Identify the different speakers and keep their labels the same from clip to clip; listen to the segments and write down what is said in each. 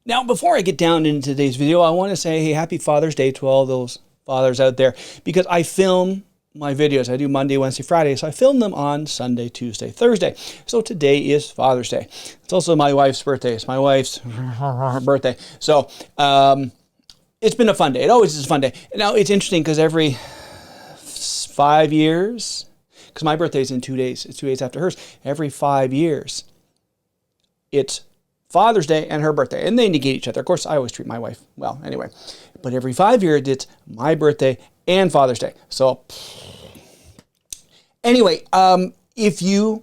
Speaker 1: Now, before I get down into today's video, I want to say, hey, happy Father's Day to all those fathers out there, because I film my videos. I do Monday, Wednesday, Friday, so I film them on Sunday, Tuesday, Thursday. So today is Father's Day. It's also my wife's birthday. It's my wife's birthday. So it's been a fun day. It always is a fun day. Now, it's interesting because every 5 years, because my birthday is in 2 days. It's 2 days after hers. Every 5 years, it's Father's Day and her birthday, and they negate each other. Of course, I always treat my wife well anyway. But every 5 years, it's my birthday and Father's Day. So anyway, if you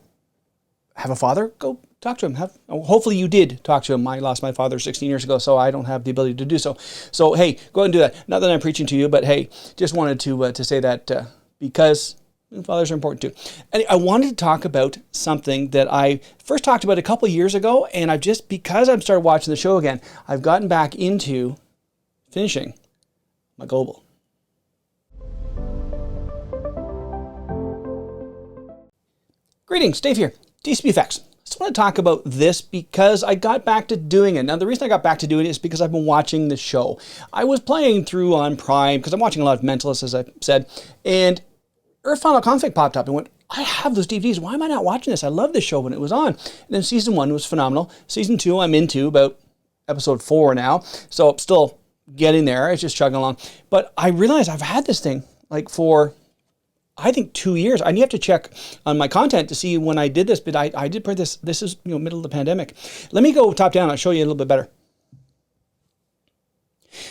Speaker 1: have a father, go talk to him. Hopefully you did talk to him. I lost my father 16 years ago, so I don't have the ability to do so. So hey, go ahead and do that. Not that I'm preaching to you, but hey, just wanted to say that because fathers are important too. And I wanted to talk about something that I first talked about a couple of years ago, and I've just, because I've started watching the show again, I've gotten back into finishing my global. Greetings, Dave here, DCB Effects. I just want to talk about this because I got back to doing it. Now, the reason I got back to doing it is because I've been watching the show. I was playing through on Prime because I'm watching a lot of Mentalists, as I said, and Earth Final Conflict popped up and went, I have those DVDs. Why am I not watching this? I loved this show when it was on. And then season 1 was phenomenal. Season 2, I'm into about episode 4 now. So still getting there. It's just chugging along. But I realized I've had this thing like for, I think, 2 years. I have to check on my content to see when I did this, but I did print this. This is, middle of the pandemic. Let me go top down. I'll show you a little bit better.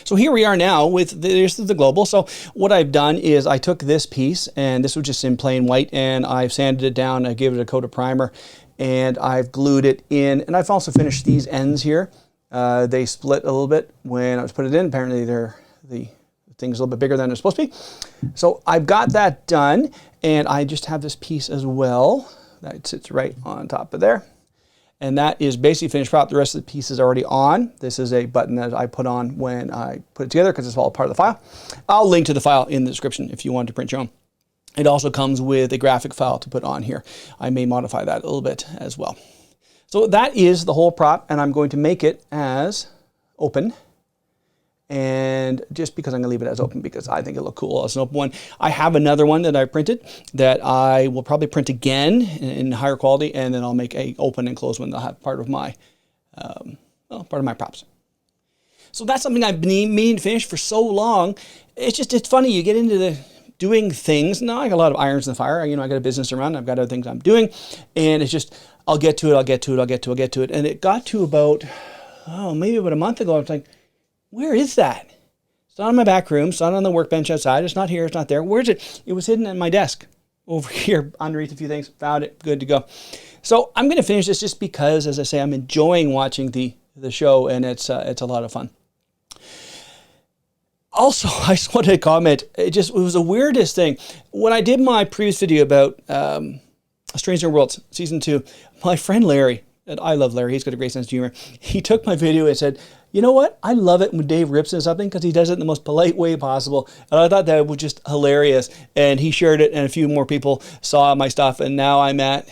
Speaker 1: So here we are now with this is the global. So what I've done is I took this piece, and this was just in plain white, and I've sanded it down. I gave it a coat of primer, and I've glued it in. And I've also finished these ends here. They split a little bit when I was putting it in. Apparently the thing's a little bit bigger than it's supposed to be. So I've got that done, and I just have this piece as well that sits right on top of there. And that is basically finished product. The rest of the piece is already on. This is a button that I put on when I put it together because it's all part of the file. I'll link to the file in the description if you want to print your own. It also comes with a graphic file to put on here. I may modify that a little bit as well. So that is the whole prop, and I'm going to make it as open. And just because I'm going to leave it as open because I think it'll look cool as an open one. I have another one that I printed that I will probably print again in higher quality, and then I'll make a open and close one that'll have part of my props. So that's something I've been meaning to finish for so long. It's funny, you get into the doing things. Now I got a lot of irons in the fire. I got a business to run. I've got other things I'm doing, and it's just I'll get to it. And it got to about maybe about a month ago. I was like, where is that? It's not in my back room. It's not on the workbench outside. It's not here. It's not there. Where's it? It was hidden at my desk over here underneath a few things. Found it. Good to go. So I'm going to finish this just because, as I say, I'm enjoying watching the show, and it's a lot of fun. Also, I just wanted to comment. It was the weirdest thing. When I did my previous video about Stranger Worlds Season 2, my friend Larry, and I love Larry, he's got a great sense of humor, he took my video and said, you know what? I love it when Dave rips into something because he does it in the most polite way possible. And I thought that was just hilarious. And he shared it, and a few more people saw my stuff. And now I'm at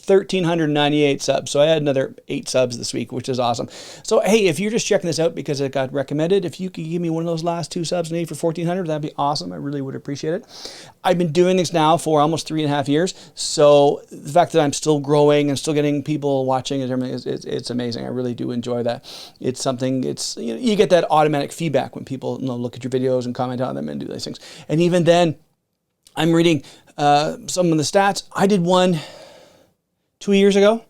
Speaker 1: 1,398 subs. So I had another 8 subs this week, which is awesome. So, hey, if you're just checking this out because it got recommended, if you could give me one of those last 2 subs maybe for 1,400, that'd be awesome. I really would appreciate it. I've been doing this now for almost 3.5 years. So the fact that I'm still growing and still getting people watching and everything, it's amazing. I really do enjoy that. It's something, you get that automatic feedback when people look at your videos and comment on them and do these things. And even then, I'm reading some of the stats. I did one 2 years ago.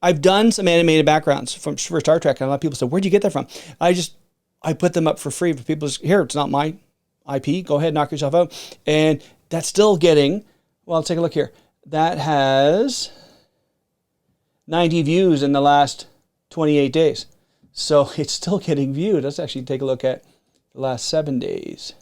Speaker 1: I've done some animated backgrounds for Star Trek, and a lot of people said, where'd you get that from? I put them up for free for people. Here, it's not my IP. Go ahead, knock yourself out. And that's still getting, well, take a look here. That has 90 views in the last 28 days. So it's still getting viewed. Let's actually take a look at the last 7 days.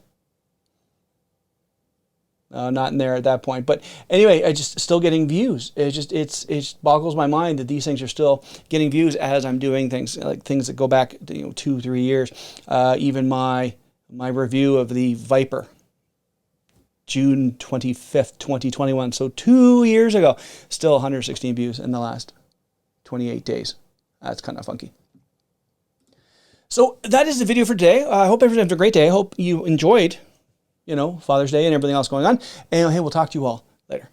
Speaker 1: Not in there at that point, but anyway, I just still getting views. It boggles my mind that these things are still getting views as I'm doing things like things that go back 2-3 years. Even my review of the Viper, June 25th, 2021. So 2 years ago, still 116 views in the last 28 days. That's kind of funky. So that is the video for today. I hope everyone has a great day. I hope you enjoyed, Father's Day and everything else going on. And hey, we'll talk to you all later.